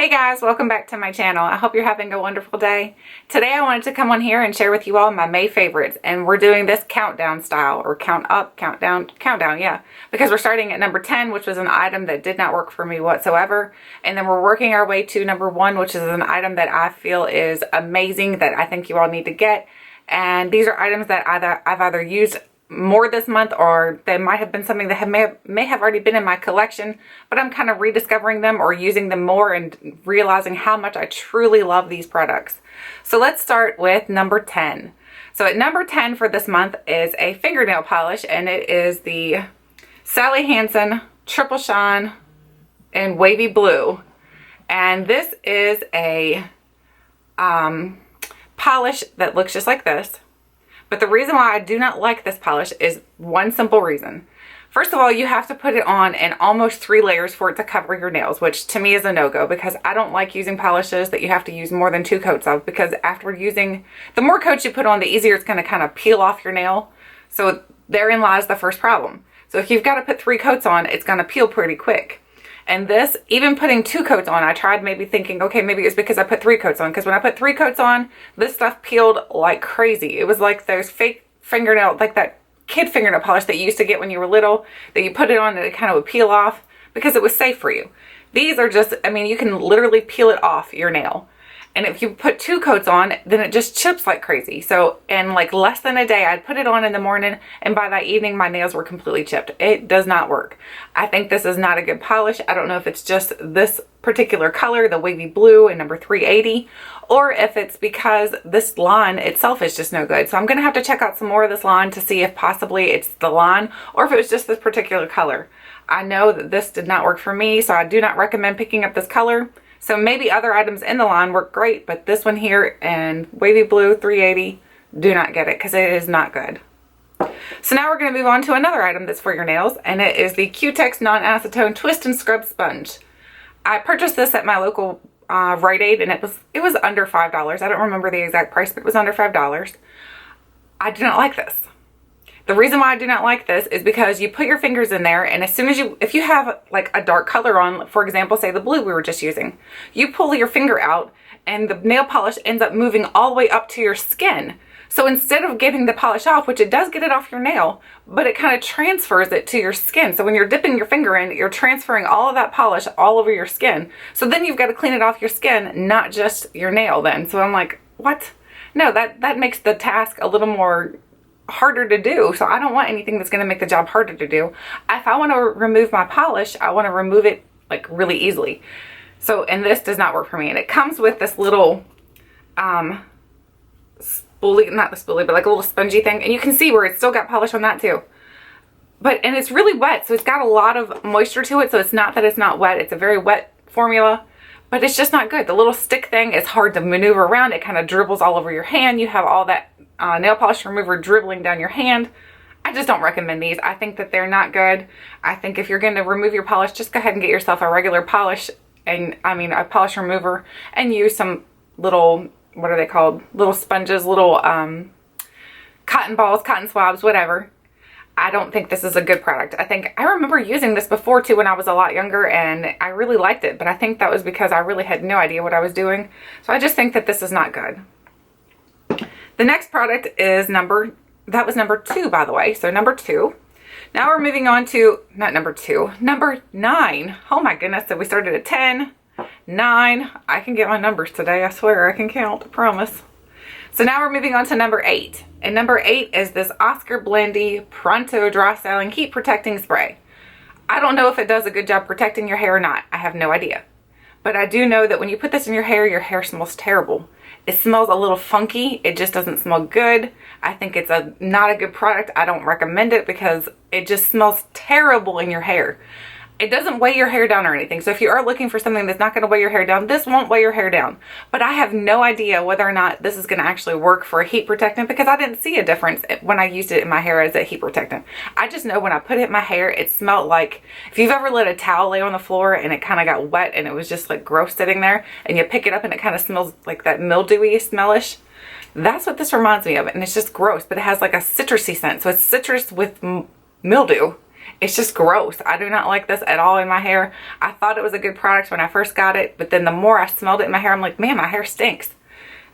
Hey guys, welcome back to my channel. I hope you're having a wonderful day. Today I wanted to come on here and share with you all my May favorites, and we're doing this countdown style, or count up, countdown, yeah, because we're starting at number 10, which was an item that did not work for me whatsoever, and then we're working our way to number 1, which is an item that I feel is amazing that I think you all need to get. And these are items that I've either used more this month, or they might have been something that may have already been in my collection, but I'm kind of rediscovering them or using them more and realizing how much I truly love these products. So let's start with number 10. So at number 10 for this month is a fingernail polish, and it is the Sally Hansen Triple Shine in Wavy Blue. And this is a polish that looks just like this. But the reason why I do not like this polish is one simple reason. First of all, you have to put it on in almost 3 layers for it to cover your nails, which to me is a no-go, because I don't like using polishes that you have to use more than 2 coats of, because after using, the more coats you put on, the easier it's going to kind of peel off your nail. So therein lies the first problem. So if you've got to put 3 coats on, it's going to peel pretty quick. And this, even putting 2 coats on, I tried maybe thinking, okay, maybe it's because I put 3 coats on. Because when I put 3 coats on, this stuff peeled like crazy. It was like those fake fingernail, like that kid fingernail polish that you used to get when you were little, that you put it on and it kind of would peel off because it was safe for you. These are just, I mean, you can literally peel it off your nail. And if you put 2 coats on, then it just chips like crazy. So in like less than a day, I'd put it on in the morning, and by that evening, my nails were completely chipped. It does not work. I think this is not a good polish. I don't know if it's just this particular color, the wavy blue in number 380, or if it's because this line itself is just no good. So I'm going to have to check out some more of this line to see if possibly it's the line, or if it was just this particular color. I know that this did not work for me, so I do not recommend picking up this color. So maybe other items in the line work great, but this one here and Wavy Blue 380, do not get it because it is not good. So now we're going to move on to another item that's for your nails, and it is the Q-Tex Non-Acetone Twist and Scrub Sponge. I purchased this at my local Rite Aid, and it was under $5. I don't remember the exact price, but it was under $5. I do not like this. The reason why I do not like this is because you put your fingers in there, and as soon as if you have like a dark color on, for example, say the blue we were just using, you pull your finger out and the nail polish ends up moving all the way up to your skin. So instead of getting the polish off, which it does get it off your nail, but it kind of transfers it to your skin. So when you're dipping your finger in, you're transferring all of that polish all over your skin. So then you've got to clean it off your skin, not just your nail then. So I'm like, what? No, that makes the task a little more harder to do. So I don't want anything that's going to make the job harder to do. If I want to remove my polish, I want to remove it like really easily. So, and this does not work for me. And it comes with this little spoolie, not the spoolie, but like a little spongy thing. And you can see where it's still got polish on that too. And it's really wet. So it's got a lot of moisture to it. So it's not that it's not wet. It's a very wet formula, but it's just not good. The little stick thing is hard to maneuver around. It kind of dribbles all over your hand. You have all that nail polish remover dribbling down your hand. I just don't recommend these. I think that they're not good. I think if you're going to remove your polish, just go ahead and get yourself a regular polish, and a polish remover, and use some little, what are they called? Little sponges, little cotton balls, cotton swabs, whatever. I don't think this is a good product. I remember using this before too when I was a lot younger, and I really liked it, but I think that was because I really had no idea what I was doing. So I just think that this is not good. The next product is number 2, by the way. So number 2. Now we're moving on to, not number 2, number 9. Oh my goodness, so we started at 10, 9. I can get my numbers today, I swear I can count, I promise. So now we're moving on to number 8. And number 8 is this Oscar Blendy Pronto Dry Styling Heat Protecting Spray. I don't know if it does a good job protecting your hair or not. I have no idea. But I do know that when you put this in your hair smells terrible. It smells a little funky. It just doesn't smell good. I think it's not a good product. I don't recommend it because it just smells terrible in your hair. It doesn't weigh your hair down or anything. So if you are looking for something that's not going to weigh your hair down, this won't weigh your hair down. But I have no idea whether or not this is going to actually work for a heat protectant, because I didn't see a difference when I used it in my hair as a heat protectant. I just know when I put it in my hair, it smelled like, if you've ever let a towel lay on the floor and it kind of got wet and it was just like gross sitting there, and you pick it up and it kind of smells like that mildewy smellish. That's what this reminds me of. And it's just gross, but it has like a citrusy scent. So it's citrus with mildew. It's just gross. I do not like this at all in my hair. I thought it was a good product when I first got it, but then the more I smelled it in my hair, I'm like, man, my hair stinks.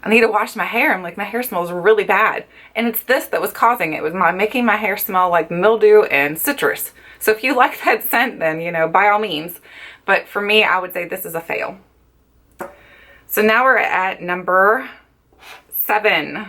I need to wash my hair. I'm like, my hair smells really bad. And it's this that was causing it. It was making my hair smell like mildew and citrus. So if you like that scent, then, you know, by all means. But for me, I would say this is a fail. So now we're at number 7.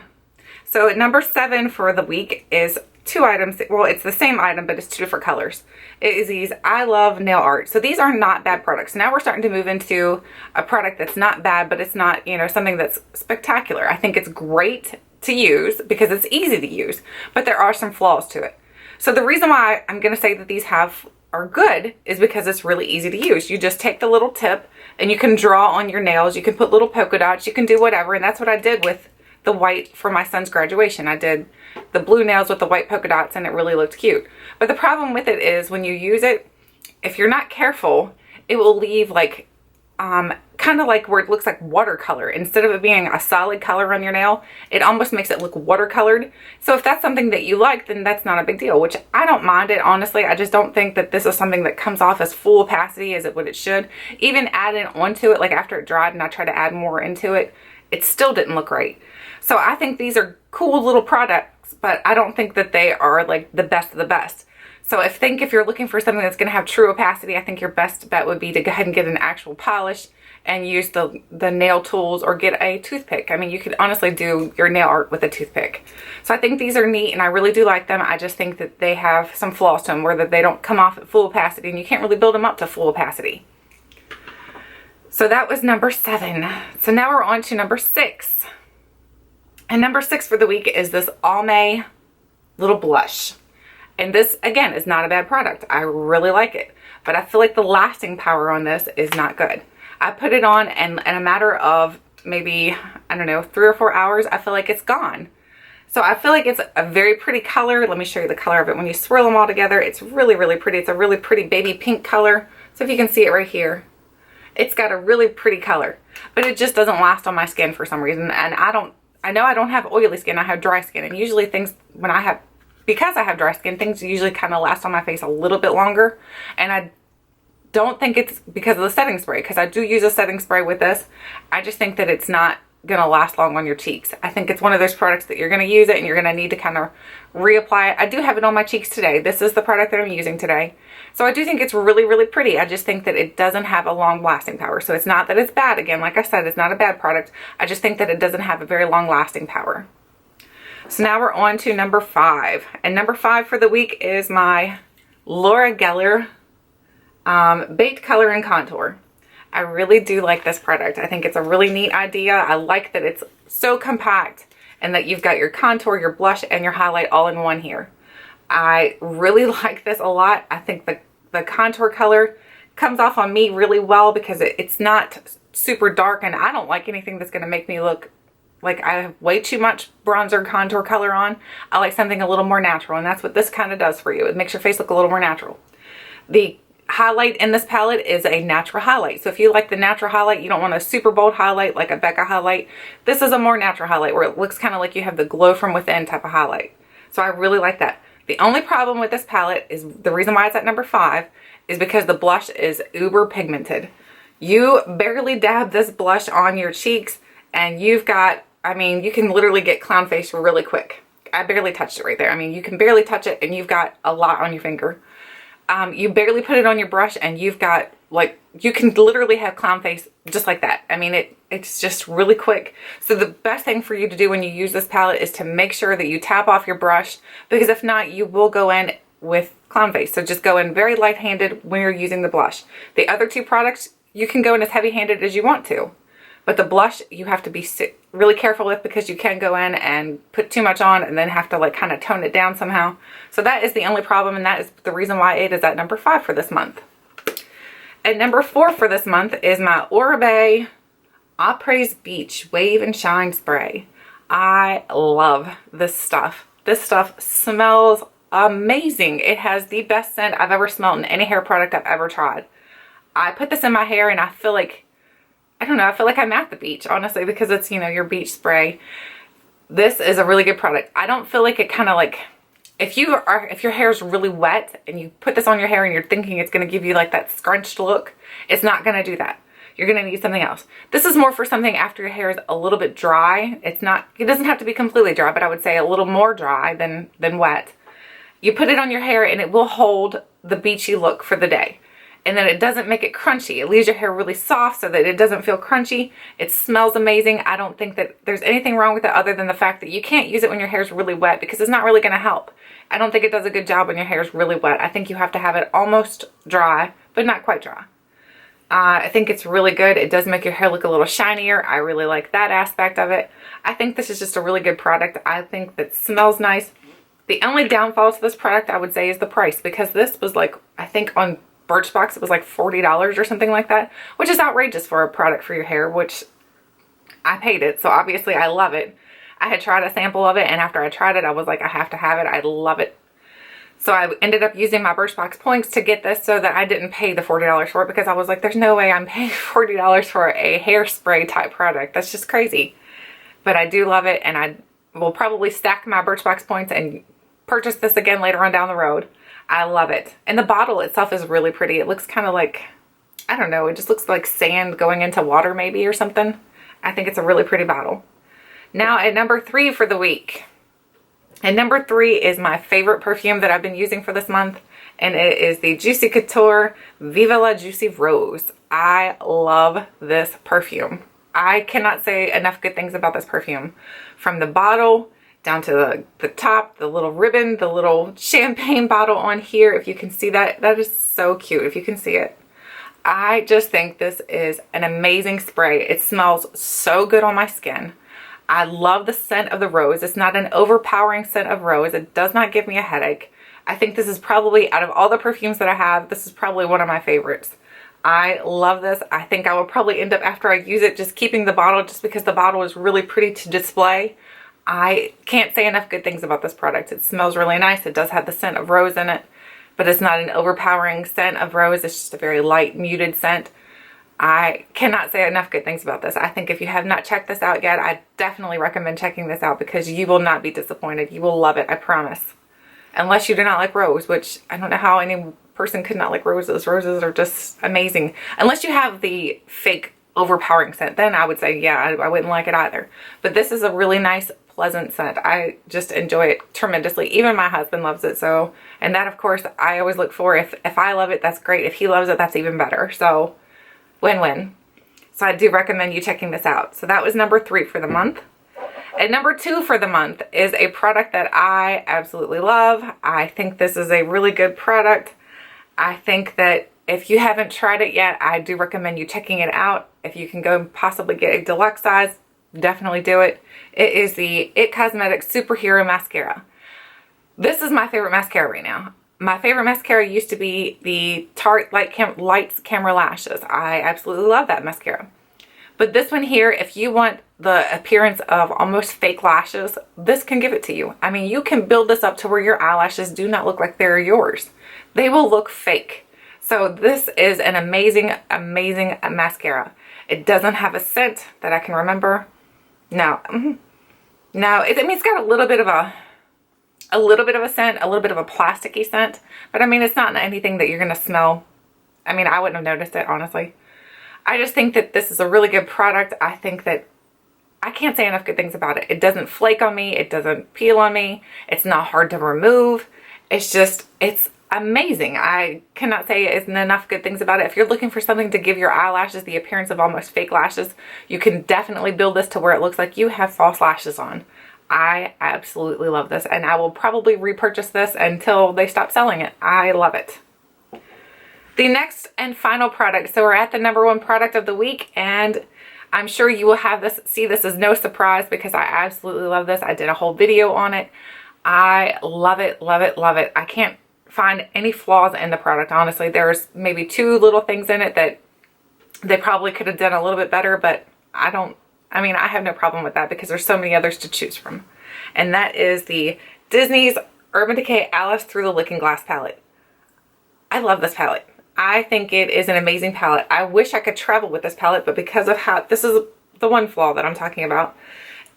So number 7 for the week is 2 items. Well, it's the same item, but it's 2 different colors. It is these I Love Nail Art. So these are not bad products. Now we're starting to move into a product that's not bad, but it's not, you know, something that's spectacular. I think it's great to use because it's easy to use, but there are some flaws to it. So the reason why I'm going to say that these are good is because it's really easy to use. You just take the little tip and you can draw on your nails. You can put little polka dots. You can do whatever. And that's what I did with the white for my son's graduation. I did the blue nails with the white polka dots and it really looked cute. But the problem with it is when you use it, if you're not careful, it will leave like kind of like where it looks like watercolor. Instead of it being a solid color on your nail, it almost makes it look watercolored. So if that's something that you like, then that's not a big deal, which I don't mind it, honestly. I just don't think that this is something that comes off as full opacity as what it should. Even adding onto it, like after it dried and I tried to add more into it, it still didn't look right. So I think these are cool little products, but I don't think that they are like the best of the best. So if you're looking for something that's going to have true opacity, I think your best bet would be to go ahead and get an actual polish and use the nail tools or get a toothpick. I mean, you could honestly do your nail art with a toothpick. So I think these are neat and I really do like them. I just think that they have some flaws to them where they don't come off at full opacity and you can't really build them up to full opacity. So that was number 7. So now we're on to number 6. And number 6 for the week is this Almay little blush. And this, again, is not a bad product. I really like it. But I feel like the lasting power on this is not good. I put it on and in a matter of maybe, I don't know, 3 or 4 hours, I feel like it's gone. So I feel like it's a very pretty color. Let me show you the color of it. When you swirl them all together, it's really, really pretty. It's a really pretty baby pink color. So if you can see it right here, it's got a really pretty color. But it just doesn't last on my skin for some reason. And I know I don't have oily skin. I have dry skin. And usually things, because I have dry skin, things usually kind of last on my face a little bit longer. And I don't think it's because of the setting spray, because I do use a setting spray with this. I just think that it's not going to last long on your cheeks. I think it's one of those products that you're going to use it and you're going to need to kind of reapply it. I do have it on my cheeks today. This is the product that I'm using today. So I do think it's really, really pretty. I just think that it doesn't have a long lasting power. So it's not that it's bad. Again, like I said, it's not a bad product. I just think that it doesn't have a very long lasting power. So now we're on to number 5. And number 5 for the week is my Laura Geller Baked Color and Contour. I really do like this product. I think it's a really neat idea. I like that it's so compact and that you've got your contour, your blush, and your highlight all in one here. I really like this a lot. I think the contour color comes off on me really well because it's not super dark, and I don't like anything that's going to make me look like I have way too much bronzer contour color on. I like something a little more natural, and that's what this kind of does for you. It makes your face look a little more natural. The highlight in this palette is a natural highlight. So if you like the natural highlight, you don't want a super bold highlight like a Becca highlight. This is a more natural highlight where it looks kind of like you have the glow from within type of highlight. So I really like that. The only problem with this palette is the reason why it's at number 5 is because the blush is uber pigmented. You barely dab this blush on your cheeks and you've got, I mean, you can literally get clown face really quick. I barely touched it right there. I mean, you can barely touch it and you've got a lot on your finger. You barely put it on your brush and you've got, like, you can literally have clown face just like that. I mean, it's just really quick. So the best thing for you to do when you use this palette is to make sure that you tap off your brush, because if not, you will go in with clown face. So just go in very light-handed when you're using the blush. The other 2 products, you can go in as heavy-handed as you want to. But the blush, you have to be really careful with, because you can go in and put too much on and then have to like kind of tone it down somehow. So that is the only problem, and that is the reason why it is at number 5 for this month. And number 4 for this month is my Oribe Apres Beach Wave and Shine Spray. I love this stuff. This stuff smells amazing. It has the best scent I've ever smelled in any hair product I've ever tried. I put this in my hair and I feel like, I don't know, I feel like I'm at the beach, honestly, because it's, you know, your beach spray. This is a really good product. I don't feel like it kind of like if your hair is really wet and you put this on your hair and you're thinking it's going to give you like that scrunched look, it's not going to do that. You're going to need something else. This is more for something after your hair is a little bit dry. It doesn't have to be completely dry, but I would say a little more dry than wet. You put it on your hair and it will hold the beachy look for the day. And then it doesn't make it crunchy. It leaves your hair really soft so that it doesn't feel crunchy. It smells amazing. I don't think that there's anything wrong with it other than the fact that you can't use it when your hair is really wet because it's not really going to help. I don't think it does a good job when your hair is really wet. I think you have to have it almost dry, but not quite dry. I think it's really good. It does make your hair look a little shinier. I really like that aspect of it. I think this is just a really good product. I think that it smells nice. The only downfall to this product I would say is the price, because this was like, I think on Birchbox it was like $40 or something like that, which is outrageous for a product for your hair, which I paid it, so obviously I love it. I had tried a sample of it, and after I tried it I was like, I have to have it. I love it. So I ended up using my Birchbox points to get this so that I didn't pay the $40 for it, because I was like, there's no way I'm paying $40 for a hairspray type product. That's just crazy. But I do love it, and I will probably stack my Birchbox points and purchase this again later on down the road. I love it. And the bottle itself is really pretty. It looks kind of like, I don't know, it just looks like sand going into water maybe or something. I think it's a really pretty bottle. Now at number 3 for the week. And number 3 is my favorite perfume that I've been using for this month. And it is the Juicy Couture Viva La Juicy Rose. I love this perfume. I cannot say enough good things about this perfume. From the bottle down to the top, the little ribbon, the little champagne bottle on here. If you can see that, that is so cute if you can see it. I just think this is an amazing spray. It smells so good on my skin. I love the scent of the rose. It's not an overpowering scent of rose. It does not give me a headache. I think this is probably, out of all the perfumes that I have, this is probably one of my favorites. I love this. I think I will probably end up, after I use it, just keeping the bottle just because the bottle is really pretty to display. I can't say enough good things about this product. It smells really nice. It does have the scent of rose in it, but it's not an overpowering scent of rose. It's just a very light, muted scent. I cannot say enough good things about this. I think if you have not checked this out yet, I definitely recommend checking this out because you will not be disappointed. You will love it, I promise. Unless you do not like rose, which I don't know how any person could not like roses. Roses are just amazing. Unless you have the fake overpowering scent, then I would say, yeah, I wouldn't like it either. But this is a really nice, pleasant scent. I just enjoy it tremendously. Even my husband loves it. So, and that of course I always look for, if I love it, that's great. If he loves it, that's even better. So win-win. So I do recommend you checking this out. So that was number 3 for the month. And number 2 for the month is a product that I absolutely love. I think this is a really good product. I think that if you haven't tried it yet, I do recommend you checking it out. If you can go and possibly get a deluxe size, definitely do it. It is the IT Cosmetics Superhero Mascara. This is my favorite mascara right now. My favorite mascara used to be the Tarte Lights Camera Lashes. I absolutely love that mascara. But this one here, if you want the appearance of almost fake lashes, this can give it to you. I mean, you can build this up to where your eyelashes do not look like they're yours. They will look fake. So this is an amazing, amazing mascara. It doesn't have a scent that I can remember. No. No, I mean, it's got a little bit of a scent, a little bit of a plasticky scent, but I mean, it's not anything that you're going to smell. I mean, I wouldn't have noticed it, honestly. I just think that this is a really good product. I think that I can't say enough good things about it. It doesn't flake on me. It doesn't peel on me. It's not hard to remove. It's just, it's amazing. I cannot say enough good things about it. If you're looking for something to give your eyelashes the appearance of almost fake lashes, you can definitely build this to where it looks like you have false lashes on. I absolutely love this, and I will probably repurchase this until they stop selling it. I love it. The next and final product. So we're at the number 1 product of the week, and I'm sure you will have this, see this as no surprise because I absolutely love this. I did a whole video on it. I love it, love it, love it. I can't find any flaws in the product, honestly. There's maybe 2 little things in it that they probably could have done a little bit better, but I have no problem with that because there's so many others to choose from. And that is the Disney's Urban Decay Alice Through the Looking Glass palette. I love this palette. I think it is an amazing palette. I wish I could travel with this palette, but because of how, this is the one flaw that I'm talking about,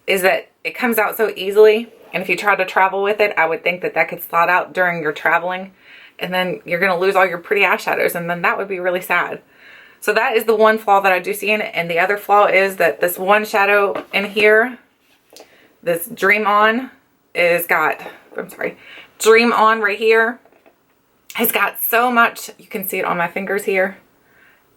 is that it comes out so easily. And if you try to travel with it, I would think that that could slide out during your traveling. And then you're going to lose all your pretty eyeshadows. And then that would be really sad. So that is the one flaw that I do see in it. And the other flaw is that this one shadow in here, this Dream On, Dream On right here, has got so much, you can see it on my fingers here.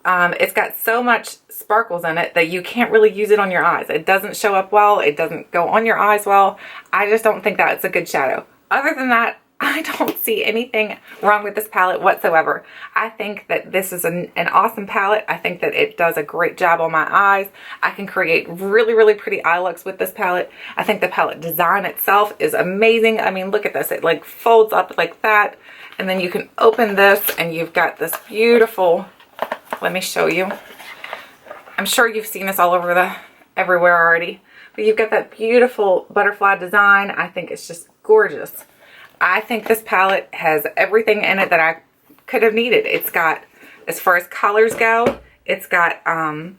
It's got so much sparkles in it that you can't really use it on your eyes. It doesn't show up well. It doesn't go on your eyes well. I just don't think that's a good shadow. Other than that, I don't see anything wrong with this palette whatsoever. I think that this is an awesome palette. I think that it does a great job on my eyes. I can create really, really pretty eye looks with this palette. I think the palette design itself is amazing. I mean, look at this. It like folds up like that. And then you can open this and you've got this beautiful, let me show you. I'm sure you've seen this all over everywhere already. But you've got that beautiful butterfly design. I think it's just gorgeous. I think this palette has everything in it that I could have needed. It's got, as far as colors go, it's got some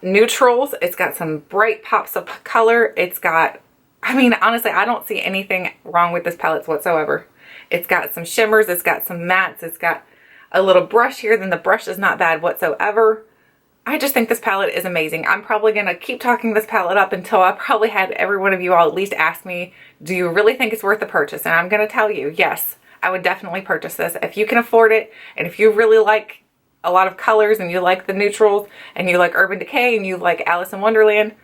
neutrals. It's got some bright pops of color. It's got, I mean, honestly, I don't see anything wrong with this palette whatsoever. It's got some shimmers. It's got some mattes. It's got a little brush here. Then the brush is not bad whatsoever. I just think this palette is amazing. I'm probably going to keep talking this palette up until I probably had every one of you all at least ask me, do you really think it's worth the purchase? And I'm going to tell you, yes, I would definitely purchase this. If you can afford it, and if you really like a lot of colors, and you like the neutrals, and you like Urban Decay, and you like Alice in Wonderland,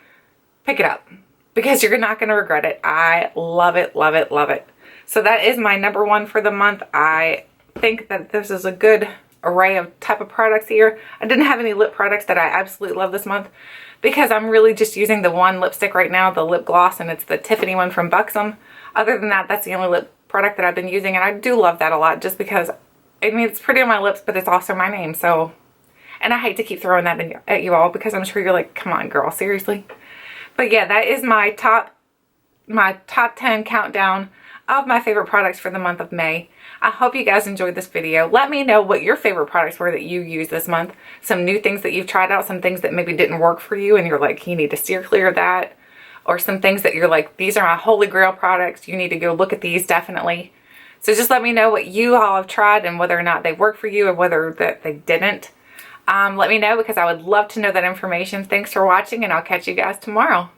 pick it up. Because you're not going to regret it. I love it, love it, love it. So that is my number one for the month. I think that this is a good array of type of products here. I didn't have any lip products that I absolutely love this month because I'm really just using the one lipstick right now, the lip gloss, and it's the Tiffany one from Buxom. Other than that, that's the only lip product that I've been using, and I do love that a lot just because, I mean, it's pretty on my lips, but it's also my name, so. And I hate to keep throwing that at you all because I'm sure you're like, come on, girl, seriously? But yeah, that is my top 10 countdown of my favorite products for the month of May. I hope you guys enjoyed this video. Let me know what your favorite products were that you used this month. Some new things that you've tried out, some things that maybe didn't work for you and you're like, you need to steer clear of that. Or some things that you're like, these are my holy grail products. You need to go look at these definitely. So just let me know what you all have tried and whether or not they work for you or whether that they didn't. Let me know because I would love to know that information. Thanks for watching and I'll catch you guys tomorrow.